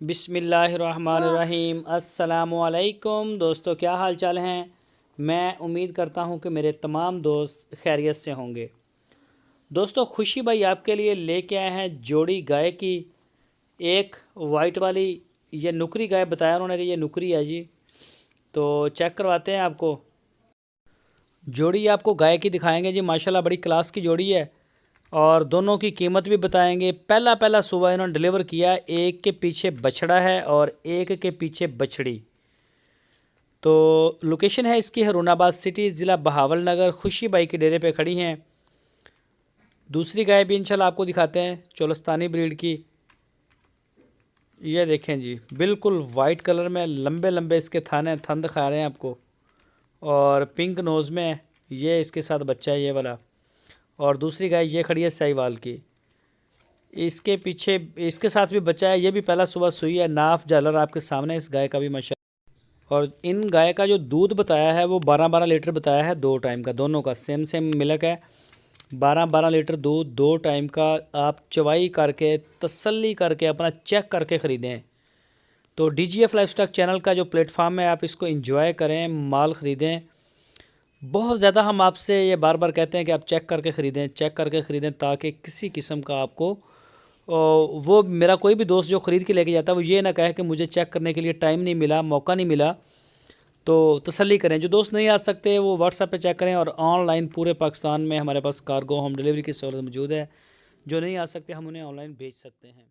बिस्मिल्लाहिर्रहमानिर्रहीम। अस्सलामुअलैकुम दोस्तों, क्या हाल चाल हैं। मैं उम्मीद करता हूं कि मेरे तमाम दोस्त खैरियत से होंगे। दोस्तों, खुशी भाई आपके लिए लेके आए हैं जोड़ी गाय की। एक वाइट वाली ये नुकरी गाय बताया उन्होंने कि ये नुकरी है जी। तो चेक करवाते हैं आपको। जोड़ी आपको गाय की दिखाएंगे जी, माशाल्लाह बड़ी क्लास की जोड़ी है और दोनों की कीमत भी बताएंगे। पहला पहला सुबह इन्होंने डिलीवर किया, एक के पीछे बछड़ा है और एक के पीछे बछड़ी। तो लोकेशन है इसकी हरूनाबाद सिटी, ज़िला बहावल नगर। खुशी बाई के डेरे पे खड़ी हैं। दूसरी गाय भी इंशाल्लाह आपको दिखाते हैं, चोलस्तानी ब्रीड की। ये देखें जी, बिल्कुल वाइट कलर में लंबे लंबे इसके थाने थन दिखा रहे हैं आपको, और पिंक नोज़ में ये इसके साथ बच्चा है ये वाला। और दूसरी गाय ये खड़ी है साहिवाल की, इसके पीछे इसके साथ भी बच्चा है। ये भी पहला सुबह सुई है। नाफ झालर आपके सामने इस गाय का भी माशा। और इन गाय का जो दूध बताया है वो 12-12 लीटर बताया है, 2 टाइम का। दोनों का सेम सेम मिल्क है। 12-12 लीटर दूध 2 टाइम का। आप चवाई करके तसल्ली करके अपना चेक करके ख़रीदें। तो DGF लाइफस्टॉक चैनल का जो प्लेटफार्म है, आप इसको एंजॉय करें, माल ख़रीदें। बहुत ज़्यादा हम आपसे ये बार बार कहते हैं कि आप चेक करके ख़रीदें, चेक करके ख़रीदें, ताकि किसी किस्म का आपको वो मेरा कोई भी दोस्त जो ख़रीद के लेके जाता है वो ये ना कहे कि मुझे चेक करने के लिए टाइम नहीं मिला, मौका नहीं मिला। तो तसल्ली करें। जो दोस्त नहीं आ सकते वो व्हाट्सएप पे चेक करें। और ऑनलाइन पूरे पाकिस्तान में हमारे पास कार्गो होम डिलीवरी की सहूलत मौजूद है। जो नहीं आ सकते हम उन्हें ऑनलाइन भेज सकते हैं।